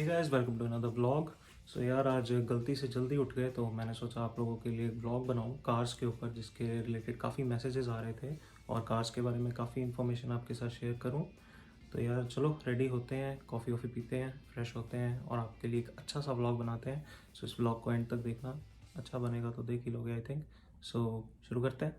Hey guys, welcome to another vlog. So यार, आज गलती से जल्दी उठ गए तो मैंने सोचा आप लोगों के लिए एक व्लॉग बनाऊं कार्स के ऊपर, जिसके रिलेटेड काफ़ी मैसेजेस आ रहे थे और कार्स के बारे में काफ़ी इन्फॉर्मेशन आपके साथ शेयर करूं। तो यार चलो रेडी होते हैं, कॉफ़ी वॉफ़ी पीते हैं, फ्रेश होते हैं और आपके लिए एक अच्छा सा व्लॉग बनाते हैं। सो इस व्लॉग को एंड तक देखना, अच्छा बनेगा तो देख ही लोगे आई थिंक। सो शुरू करते हैं।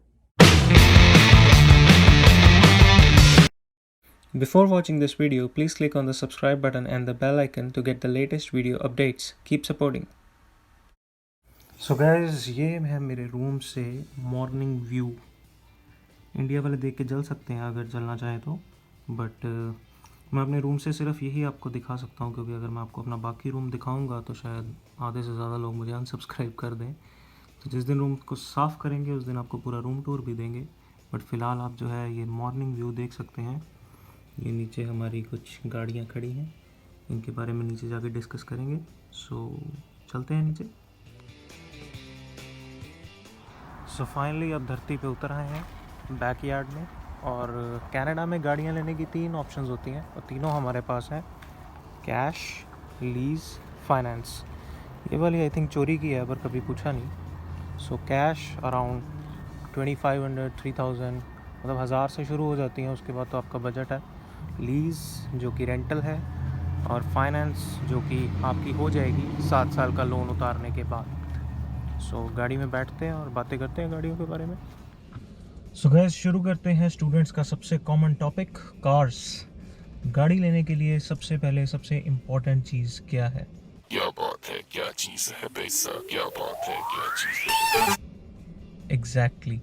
Before watching this video, please click on the subscribe button and the bell icon to get the latest video updates. Keep supporting. So guys, ये है मेरे रूम से मॉर्निंग व्यू। इंडिया वाले देख के जल सकते हैं अगर जलना चाहे तो, बट मैं अपने रूम से सिर्फ यही आपको दिखा सकता हूँ, क्योंकि अगर मैं आपको अपना बाकी रूम दिखाऊंगा तो शायद आधे से ज़्यादा लोग मुझे अनसब्सक्राइब कर दें। तो जिस दिन रूम को साफ़ करेंगे उस दिन आपको पूरा रूम टूर भी देंगे, बट फ़िलहाल आप जो है ये मॉर्निंग व्यू देख सकते हैं। ये नीचे हमारी कुछ गाड़ियाँ खड़ी हैं, इनके बारे में नीचे जाके डिस्कस करेंगे। सो चलते हैं नीचे। सो फाइनली अब धरती पे उतर आए हैं बैकयार्ड में। और कनाडा में गाड़ियाँ लेने की 3 ऑप्शंस होती हैं और तीनों हमारे पास हैं, कैश, लीज, फाइनेंस। ये वाली आई थिंक चोरी की है पर कभी पूछा नहीं। सो कैश अराउंड 2500 3000, मतलब 1000 से शुरू हो जाती हैं, उसके बाद तो आपका बजट है। लीज़ जो कि रेंटल है, और फाइनेंस जो कि आपकी हो जाएगी 7 साल का लोन उतारने के बाद। सो गाड़ी में बैठते हैं और बातें करते हैं गाड़ियों के बारे में। सो गैस, शुरू करते हैं स्टूडेंट्स का सबसे कॉमन टॉपिक, कार्स। गाड़ी लेने के लिए सबसे पहले सबसे इम्पोर्टेंट चीज़ क्या है? क्या बात है, क्या चीज है पैसा, क्या बात है, क्या चीज है। एग्जैक्टली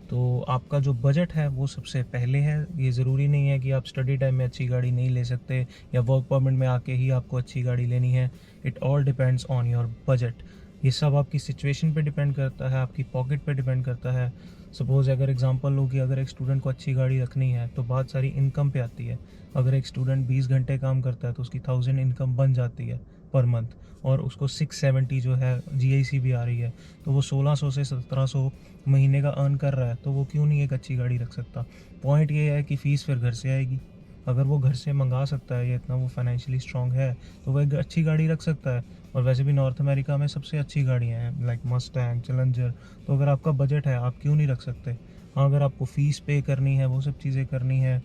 तो आपका जो बजट है वो सबसे पहले है। ये ज़रूरी नहीं है कि आप स्टडी टाइम में अच्छी गाड़ी नहीं ले सकते या वर्क परमिट में आके ही आपको अच्छी गाड़ी लेनी है। It all depends on your budget. ये सब आपकी सिचुएशन पे डिपेंड करता है, आपकी पॉकेट पे डिपेंड करता है। सपोज़ अगर एग्जांपल लो कि अगर एक स्टूडेंट को अच्छी गाड़ी रखनी है तो बहुत सारी इनकम पे आती है। अगर एक स्टूडेंट 20 घंटे काम करता है तो उसकी 1000 इनकम बन जाती है पर मंथ, और उसको 670 जो है जीआईसी भी आ रही है, तो वो 1600 से 1700 महीने का अर्न कर रहा है, तो वो क्यों नहीं एक अच्छी गाड़ी रख सकता। पॉइंट ये है कि फ़ीस फिर घर से आएगी। अगर वो घर से मंगा सकता है या इतना वो फाइनेंशियली स्ट्रॉन्ग है तो वो एक अच्छी गाड़ी रख सकता है। और वैसे भी नॉर्थ अमेरिका में सबसे अच्छी गाड़ियाँ हैं, लाइक मस्टैंग, चैलेंजर। तो अगर आपका बजट है आप क्यों नहीं रख सकते। हाँ, अगर आपको फ़ीस पे करनी है, वो सब चीज़ें करनी है,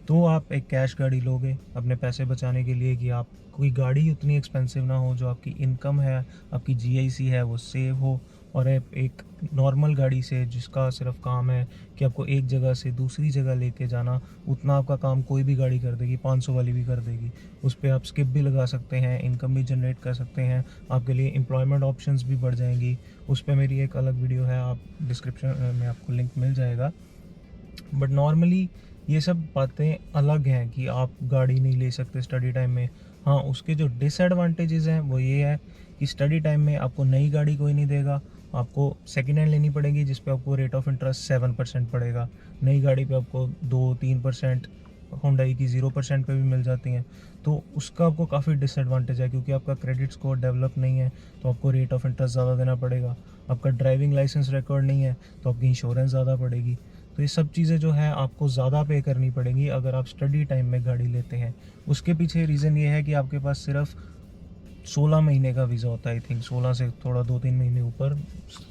तो आप एक कैश गाड़ी लोगे अपने पैसे बचाने के लिए, कि आप कोई गाड़ी उतनी एक्सपेंसिव ना हो, जो आपकी इनकम है, आपकी जीआईसी है वो सेव हो। और एक नॉर्मल गाड़ी से जिसका सिर्फ काम है कि आपको एक जगह से दूसरी जगह लेके जाना, उतना आपका काम कोई भी गाड़ी कर देगी, 500 वाली भी कर देगी। उस पर आप स्किप भी लगा सकते हैं, इनकम भी जनरेट कर सकते हैं, आपके लिए एम्प्लॉयमेंट ऑप्शंस भी बढ़ जाएंगी। उस पर मेरी एक अलग वीडियो है, आप डिस्क्रिप्शन में आपको लिंक मिल जाएगा। बट नॉर्मली ये सब बातें अलग हैं कि आप गाड़ी नहीं ले सकते स्टडी टाइम में। हाँ, उसके जो डिसएडवांटेजेस हैं वो ये है कि स्टडी टाइम में आपको नई गाड़ी कोई नहीं देगा, आपको सेकेंड हैंड लेनी पड़ेगी, जिस पे आपको रेट ऑफ इंटरेस्ट 7% पड़ेगा। नई गाड़ी पे आपको 2-3%, होंडाई की 0% पे भी मिल जाती हैं। तो उसका आपको काफ़ी डिसएडवांटेज है, क्योंकि आपका क्रेडिट स्कोर डेवलप नहीं है तो आपको रेट ऑफ इंटरेस्ट ज़्यादा देना पड़ेगा। आपका ड्राइविंग लाइसेंस रिकॉर्ड नहीं है तो आपकी इंश्योरेंस ज़्यादा पड़ेगी। तो ये सब चीज़ें जो है आपको ज़्यादा पे करनी पड़ेंगी अगर आप स्टडी टाइम में गाड़ी लेते हैं। उसके पीछे रीज़न ये है कि आपके पास सिर्फ 16 महीने का वीज़ा होता है, आई थिंक 16 से थोड़ा 2-3 महीने ऊपर,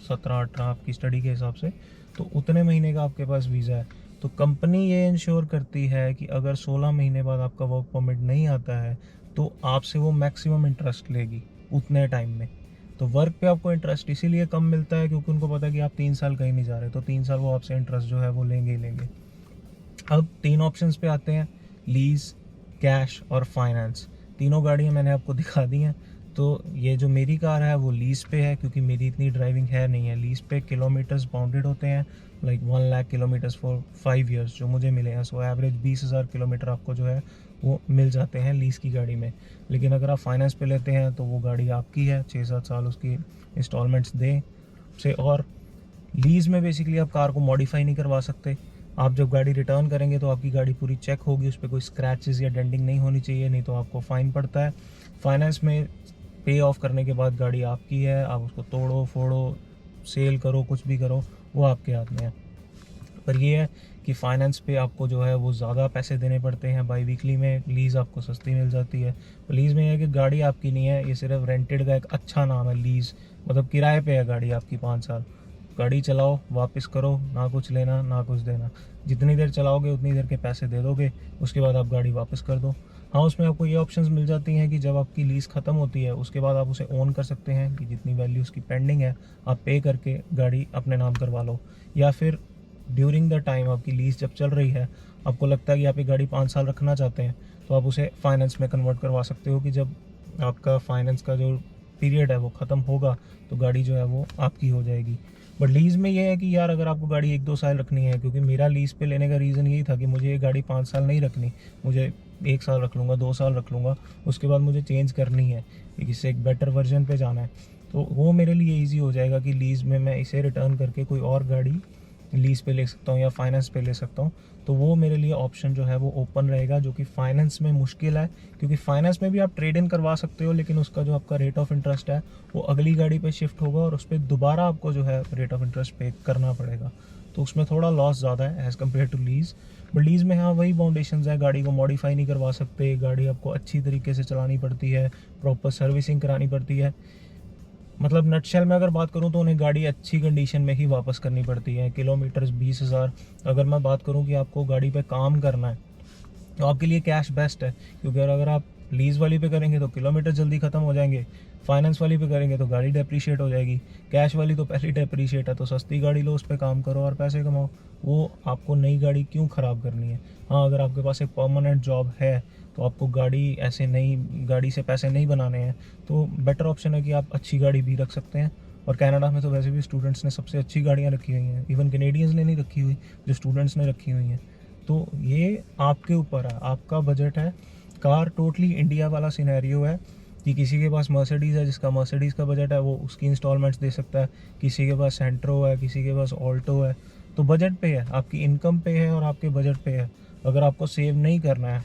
17-18 आपकी स्टडी के हिसाब से, तो उतने महीने का आपके पास वीज़ा है। तो कंपनी ये इंश्योर करती है कि अगर 16 महीने बाद आपका वर्क परमिट नहीं आता है तो आपसे वो मैक्सिमम इंटरेस्ट लेगी उतने टाइम में। तो वर्क पे आपको इंटरेस्ट इसीलिए कम मिलता है क्योंकि उनको पता है कि आप 3 साल कहीं नहीं जा रहे, तो 3 साल वो आपसे इंटरेस्ट जो है वो लेंगे ही लेंगे। अब 3 ऑप्शंस पे आते हैं, लीज़, कैश और फाइनेंस। तीनों गाड़ियाँ मैंने आपको दिखा दी हैं। तो ये जो मेरी कार है वो लीज़ पे है, क्योंकि मेरी इतनी ड्राइविंग है नहीं है। लीज़ पे किलोमीटर्स बाउंडेड होते हैं, like 1 lakh kilometres for 5 years जो मुझे मिले हैं। सो एवरेज 20,000 किलोमीटर आपको जो है वो मिल जाते हैं लीज़ की गाड़ी में। लेकिन अगर आप फाइनेंस पे लेते हैं तो वो गाड़ी आपकी है, 6-7 साल उसकी इंस्टॉलमेंट्स दें से। और लीज़ में बेसिकली आप कार को मॉडिफाई नहीं करवा सकते। आप जब गाड़ी रिटर्न करेंगे तो आपकी गाड़ी पूरी चेक होगी, उस पर कोई स्क्रैचेस या डेंटिंग नहीं होनी चाहिए, नहीं तो आपको फ़ाइन पड़ता है। फाइनेंस में पे ऑफ करने के बाद गाड़ी आपकी है, आप उसको तोड़ो फोड़ो, सेल करो, कुछ भी करो, वो आपके हाथ में है। पर ये है कि फाइनेंस पे आपको जो है वो ज़्यादा पैसे देने पड़ते हैं। बाई वीकली में लीज़ आपको सस्ती मिल जाती है। तो लीज़ में ये है कि गाड़ी आपकी नहीं है, ये सिर्फ रेंटेड का एक अच्छा नाम है लीज़, मतलब किराए पे है गाड़ी आपकी 5 साल। गाड़ी चलाओ, वापस करो, ना कुछ लेना ना कुछ देना। जितनी देर चलाओगे उतनी देर के पैसे दे दोगे, उसके बाद आप गाड़ी वापस कर दो। हाँ, उसमें आपको ये ऑप्शंस मिल जाती हैं कि जब आपकी लीज़ ख़त्म होती है उसके बाद आप उसे ओन कर सकते हैं, कि जितनी वैल्यू उसकी पेंडिंग है आप पे करके गाड़ी अपने नाम करवा लो। या फिर ड्यूरिंग द टाइम आपकी लीज़ जब चल रही है, आपको लगता है कि आप ये गाड़ी 5 साल रखना चाहते हैं, तो आप उसे फाइनेंस में कन्वर्ट करवा सकते हो, कि जब आपका फाइनेंस का जो पीरियड है वो ख़त्म होगा तो गाड़ी जो है वो आपकी हो जाएगी। बट लीज़ में ये है कि यार अगर आपको गाड़ी 1-2 साल रखनी है, क्योंकि मेरा लीज़ पे लेने का रीज़न यही था कि मुझे ये गाड़ी 5 साल नहीं रखनी, मुझे 1 साल रख लूँगा, 2 साल रख लूँगा, उसके बाद मुझे चेंज करनी है, इससे एक बेटर वर्जन पे जाना है। तो वो मेरे लिए ईज़ी हो जाएगा कि लीज़ में मैं इसे रिटर्न करके कोई और गाड़ी लीज़ पे ले सकता हूँ या फाइनेंस पे ले सकता हूँ। तो वो मेरे लिए ऑप्शन जो है वो ओपन रहेगा, जो कि फाइनेंस में मुश्किल है, क्योंकि फाइनेंस में भी आप ट्रेड इन करवा सकते हो, लेकिन उसका जो आपका रेट ऑफ इंटरेस्ट है वो अगली गाड़ी पे शिफ्ट होगा और उस पर दोबारा आपको जो है रेट ऑफ इंटरेस्ट पे करना पड़ेगा। तो उसमें थोड़ा लॉस ज़्यादा है as compare to lease. But lease में हाँ वही बाउंडेशंस है, गाड़ी को मॉडिफाई नहीं करवा सकते, गाड़ी आपको अच्छी तरीके से चलानी पड़ती है, प्रॉपर सर्विसिंग करानी पड़ती है। मतलब नटशेल में अगर बात करूं तो उन्हें गाड़ी अच्छी कंडीशन में ही वापस करनी पड़ती है। किलोमीटर्स 20,000। अगर मैं बात करूं कि आपको गाड़ी पे काम करना है तो आपके लिए कैश बेस्ट है, क्योंकि अगर आप लीज़ वाली पे करेंगे तो किलोमीटर जल्दी ख़त्म हो जाएंगे, फाइनेंस वाली पे करेंगे तो गाड़ी डेप्रीशिएट हो जाएगी, कैश वाली तो पहले डेप्रीशिएट है। तो सस्ती गाड़ी लो, उस पर काम करो और पैसे कमाओ। वो आपको नई गाड़ी क्यों ख़राब करनी है। हाँ, अगर आपके पास एक परमानेंट जॉब है तो आपको गाड़ी ऐसे नई गाड़ी से पैसे नहीं बनाने हैं, तो बेटर ऑप्शन है कि आप अच्छी गाड़ी भी रख सकते हैं। और कनाडा में तो वैसे भी स्टूडेंट्स ने सबसे अच्छी गाड़ियाँ रखी हुई हैं, इवन कैनेडियंस ने नहीं रखी हुई, जो स्टूडेंट्स ने रखी हुई हैं। तो ये आपके ऊपर है, आपका बजट है। कार टोटली इंडिया वाला सिनेरियो है कि किसी के पास मर्सिडीज़ है, जिसका मर्सिडीज़ का बजट है वो उसकी इंस्टॉलमेंट्स दे सकता है, किसी के पास सेंट्रो है, किसी के पास ऑल्टो है। तो बजट पे है, आपकी इनकम पे है और आपके बजट पे है। अगर आपको सेव नहीं करना है,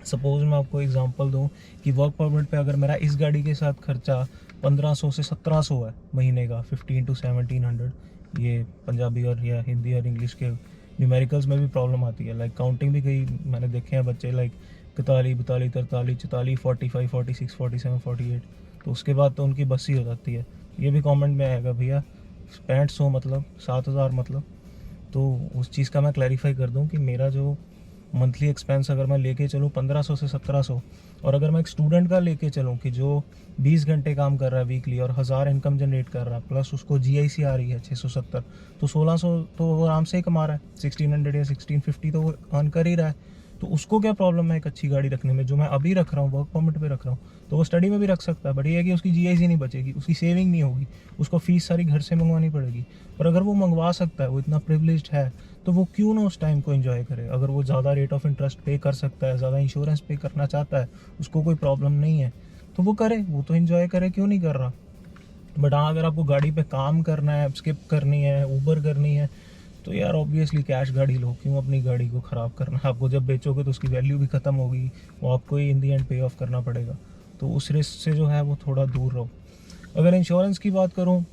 सपोज़ मैं आपको एग्जांपल दूं कि वर्क परमिट पे अगर मेरा इस गाड़ी के साथ खर्चा 1500 से 1700 है महीने का, 15 to 1700, ये पंजाबी और या हिंदी और इंग्लिश के न्यूमेरिकल्स में भी प्रॉब्लम आती है। लाइक काउंटिंग भी कई मैंने देखे हैं बच्चे, लाइक 41, 42, 43, 44, 45, 46, 47, 48, तो उसके बाद तो उनकी बस ही हो जाती है। ये भी कमेंट में आएगा भैया 6500 मतलब 7000 मतलब। तो उस चीज़ का मैं क्लैरिफाई कर दूं कि मेरा जो मंथली एक्सपेंस अगर मैं लेके चलूँ 1500 से 1700, और अगर मैं एक स्टूडेंट का लेके चलूँ कि जो 20 घंटे काम कर रहा है वीकली और 1000 इनकम जनरेट कर रहा है, प्लस उसको GIC आ रही है 670, तो 1600 तो वो आराम से ही कमा रहा है। 1600 या 1650 तो वो अर्न कर ही रहा है। तो उसको क्या प्रॉब्लम है एक अच्छी गाड़ी रखने में, जो मैं अभी रख रहा हूँ, वर्क परमिट पे रख रहा हूँ। तो वो स्टडी में भी रख सकता है, बट ये है कि उसकी GIC नहीं बचेगी, उसकी सेविंग नहीं होगी, उसको फीस सारी घर से मंगवानी पड़ेगी। पर अगर वो मंगवा सकता है, वो इतना प्रिविलेज्ड है, तो वो क्यों ना उस टाइम को एंजॉय करे। अगर वो ज़्यादा रेट ऑफ इंटरेस्ट पे कर सकता है, ज़्यादा इंश्योरेंस पे करना चाहता है, उसको कोई प्रॉब्लम नहीं है, तो वो करे, वो तो एंजॉय करे, क्यों नहीं कर रहा। बट हाँ, अगर आपको गाड़ी पे काम करना है, स्किप करनी है, ऊबर करनी है, तो यार ऑब्वियसली कैश गाड़ी लो, क्यों अपनी गाड़ी को ख़राब करना। आपको जब बेचोगे तो उसकी वैल्यू भी ख़त्म होगी, वो आपको ही इन दी एंड पे ऑफ करना पड़ेगा। तो उस रिस्क से जो है वो थोड़ा दूर रहो। अगर इंश्योरेंस की बात करूँ,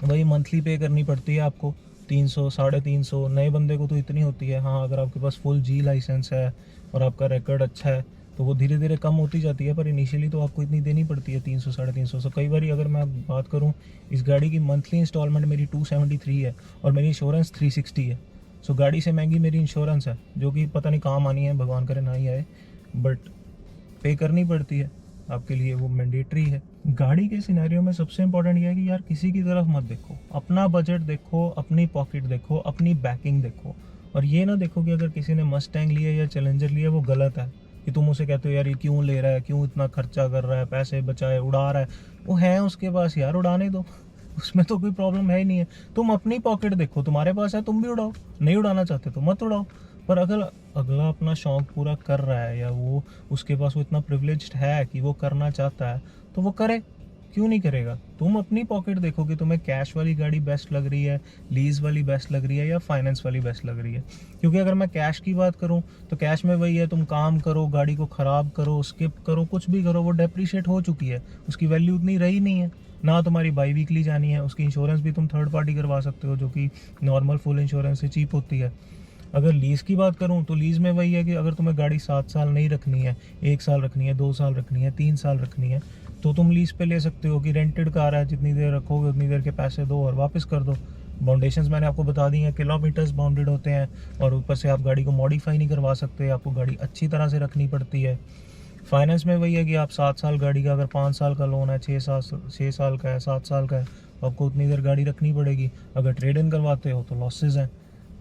वही मंथली पे करनी पड़ती है आपको 300, 350, नए बंदे को तो इतनी होती है। हाँ, अगर आपके पास फुल G लाइसेंस है और आपका रिकॉर्ड अच्छा है तो वो धीरे धीरे कम होती जाती है, पर इनिशियली तो आपको इतनी देनी पड़ती है 300, 350। सो कई बार अगर मैं बात करूँ, इस गाड़ी की मंथली इंस्टॉलमेंट मेरी 273 है और मेरी इंश्योरेंस 360 है। सो गाड़ी से महंगी मेरी इंश्योरेंस है, जो कि पता नहीं काम आनी है, भगवान करे ना ही आए, बट पे करनी पड़ती है आपके लिए, वो मैंडेटरी है। गाड़ी के सिनेरियो में सबसे इंपॉर्टेंट ये है कि यार किसी की तरफ मत देखो, अपना बजट देखो, अपनी पॉकेट देखो, अपनी बैकिंग देखो। और ये ना देखो कि अगर किसी ने मस्टैंग लिया या चैलेंजर लिया वो गलत है, कि तुम उसे कहते हो यार ये क्यों ले रहा है, क्यों इतना खर्चा कर रहा है, पैसे बचाए उड़ा रहा है। वो है उसके पास, यार उड़ाने दो, उसमें तो कोई प्रॉब्लम है ही नहीं है। तुम अपनी पॉकेट देखो, तुम्हारे पास है तुम भी उड़ाओ, नहीं उड़ाना चाहते तो मत उड़ाओ। पर अगर अगला अपना शौक पूरा कर रहा है या वो उसके पास वो इतना प्रिविलेज्ड है कि वो करना चाहता है, तो वो करे, क्यों नहीं करेगा। तुम अपनी पॉकेट देखो कि तुम्हें कैश वाली गाड़ी बेस्ट लग रही है, लीज वाली बेस्ट लग रही है या फाइनेंस वाली बेस्ट लग रही है। क्योंकि अगर मैं कैश की बात करूं तो कैश में वही है, तुम काम करो, गाड़ी को ख़राब करो, स्किप करो, कुछ भी करो, वो डेप्रीशिएट हो चुकी है, उसकी वैल्यू उतनी रही नहीं है। ना तुम्हारी बाई वीकली जानी है, उसकी इंश्योरेंस भी तुम थर्ड पार्टी करवा सकते हो जो कि नॉर्मल फुल इंश्योरेंस से चीप होती है। अगर लीज़ की बात करूं तो लीज़ में वही है कि अगर तुम्हें गाड़ी 7 साल नहीं रखनी है, 1 साल रखनी है, 2 साल रखनी है, 3 साल रखनी है, तो तुम लीज़ पे ले सकते हो कि रेंटेड कार है, जितनी देर रखोगे उतनी देर के पैसे दो और वापस कर दो। बाउंडेशंस मैंने आपको बता दी हैं, किलोमीटर्स बाउंडेड होते हैं और ऊपर से आप गाड़ी को मॉडिफाई नहीं करवा सकते, आपको गाड़ी अच्छी तरह से रखनी पड़ती है। फाइनेंस में वही है कि आप 7 साल गाड़ी का, अगर 5 साल का लोन है, 6 साल का है, 7 साल का है, तो आपको उतनी देर गाड़ी रखनी पड़ेगी। अगर ट्रेड इन करवाते हो तो लॉसेज हैं,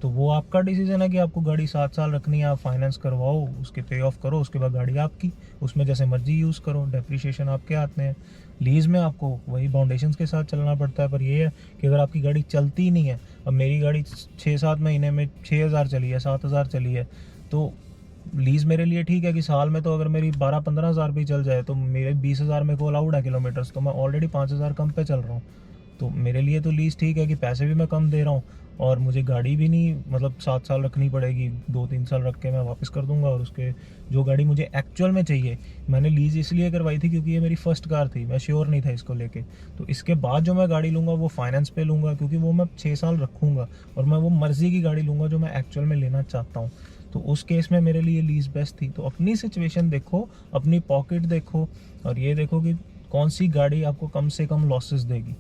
तो वो आपका डिसीजन है कि आपको गाड़ी 7 साल रखनी है, आप फाइनेंस करवाओ, उसके पे ऑफ करो, उसके बाद गाड़ी आपकी, उसमें जैसे मर्जी यूज़ करो, डेप्रिशिएशन आपके हाथ में है। लीज़ में आपको वही बाउंडेशंस के साथ चलना पड़ता है, पर ये है कि अगर आपकी गाड़ी चलती ही नहीं है, अब मेरी गाड़ी 6-7 महीने में 6,000 चली है, 7,000 चली है, तो लीज़ मेरे लिए ठीक है कि साल में तो अगर मेरी 12-15 हज़ार भी चल जाए तो मेरे 20,000 में को अलाउड है किलोमीटर्स, तो मैं ऑलरेडी 5,000 कम पे चल रहा हूँ। तो मेरे लिए तो लीज़ ठीक है कि पैसे भी मैं कम दे रहा हूँ और मुझे गाड़ी भी नहीं मतलब 7 साल रखनी पड़ेगी, 2-3 साल रख के मैं वापस कर दूंगा। और उसके जो गाड़ी मुझे एक्चुअल में चाहिए, मैंने लीज़ इसलिए करवाई थी क्योंकि ये मेरी फर्स्ट कार थी, मैं श्योर नहीं था इसको लेके। तो इसके बाद जो मैं गाड़ी लूँगा वो फाइनेंस पे लूँगा, क्योंकि वो मैं 6 साल रखूँगा और मैं वो मर्ज़ी की गाड़ी लूँगा जो मैं एक्चुअल में लेना चाहता हूँ। तो उस केस में मेरे लिए लीज़ बेस्ट थी। तो अपनी सिचुएशन देखो, अपनी पॉकेट देखो और ये देखो कि कौन सी गाड़ी आपको कम से कम लॉसेस देगी।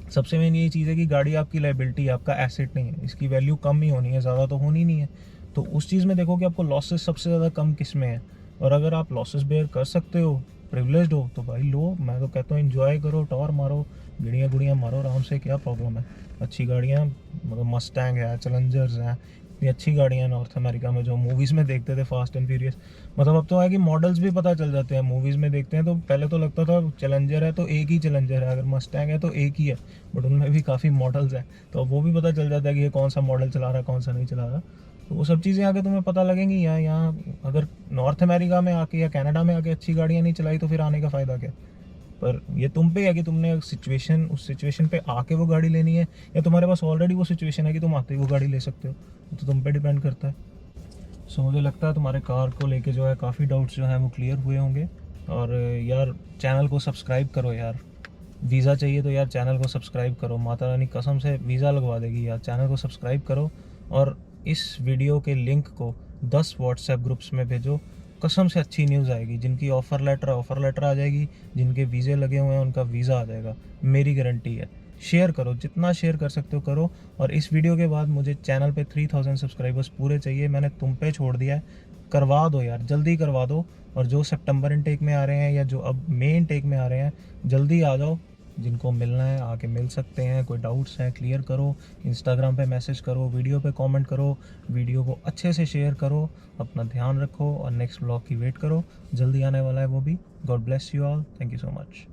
सबसे मेन यही चीज़ है कि गाड़ी आपकी लाइबिलिटी है, आपका एसेट नहीं है, इसकी वैल्यू कम ही होनी है, ज़्यादा तो होनी नहीं है। तो उस चीज़ में देखो कि आपको लॉसेस सबसे ज़्यादा कम किस में है, और अगर आप लॉसेस बेयर कर सकते हो, प्रिविलेज्ड हो, तो भाई लो। मैं तो कहता हूँ एंजॉय करो, टॉर मारो, गिड़ियाँ गुड़ियाँ मारो आराम से, क्या प्रॉब्लम है। अच्छी गाड़ियाँ मतलब मस्टैंग है, चैलेंजर्स हैं, इतनी अच्छी गाड़ियाँ हैं नॉर्थ अमेरिका में जो मूवीज़ में देखते थे फास्ट एंड फ्यूरियस। मतलब अब तो है कि मॉडल्स भी पता चल जाते हैं, मूवीज़ में देखते हैं तो पहले तो लगता था चैलेंजर है तो एक ही चैलेंजर है, अगर मस्टैंग है तो एक ही है, बट उनमें भी काफ़ी मॉडल्स हैं, तो वो भी पता चल जाता है कि ये कौन सा मॉडल चला रहा है, कौन सा नहीं चला रहा। तो वो सब चीज़ें आके तुम्हें पता लगेंगी। यहाँ अगर नॉर्थ अमेरिका में आके या कनाडा में आके अच्छी गाड़ियाँ नहीं चलाई तो फिर आने का फ़ायदा क्या। पर ये तुम पे है कि तुमने उस सिचुएशन पे आके वो गाड़ी लेनी है, या तुम्हारे पास ऑलरेडी वो सिचुएशन है कि तुम आते ही वो गाड़ी ले सकते हो, तो तुम पे डिपेंड करता है। सो मुझे लगता है तुम्हारे कार को लेके जो है काफ़ी डाउट्स जो हैं वो क्लियर हुए होंगे। और यार चैनल को सब्सक्राइब करो यार, वीज़ा चाहिए तो यार चैनल को सब्सक्राइब करो, माता रानी कसम से वीज़ा लगवा देगी यार। चैनल को सब्सक्राइब करो और इस वीडियो के लिंक को 10 व्हाट्सएप ग्रुप्स में भेजो, कसम से अच्छी न्यूज़ आएगी। जिनकी ऑफ़र लेटर आ जाएगी, जिनके वीज़े लगे हुए हैं उनका वीज़ा आ जाएगा, मेरी गारंटी है। शेयर करो, जितना शेयर कर सकते हो करो। और इस वीडियो के बाद मुझे चैनल पे 3000 सब्सक्राइबर्स पूरे चाहिए, मैंने तुम पे छोड़ दिया है, करवा दो यार, जल्दी करवा दो। और जो सितंबर इनटेक में आ रहे हैं या जो अब मई इनटेक में आ रहे हैं, जल्दी आ जाओ, जिनको मिलना है आके मिल सकते हैं। कोई डाउट्स हैं क्लियर करो, इंस्टाग्राम पे मैसेज करो, वीडियो पे कमेंट करो, वीडियो को अच्छे से शेयर करो। अपना ध्यान रखो और नेक्स्ट ब्लॉग की वेट करो, जल्दी आने वाला है वो भी। God bless you all, thank you so much.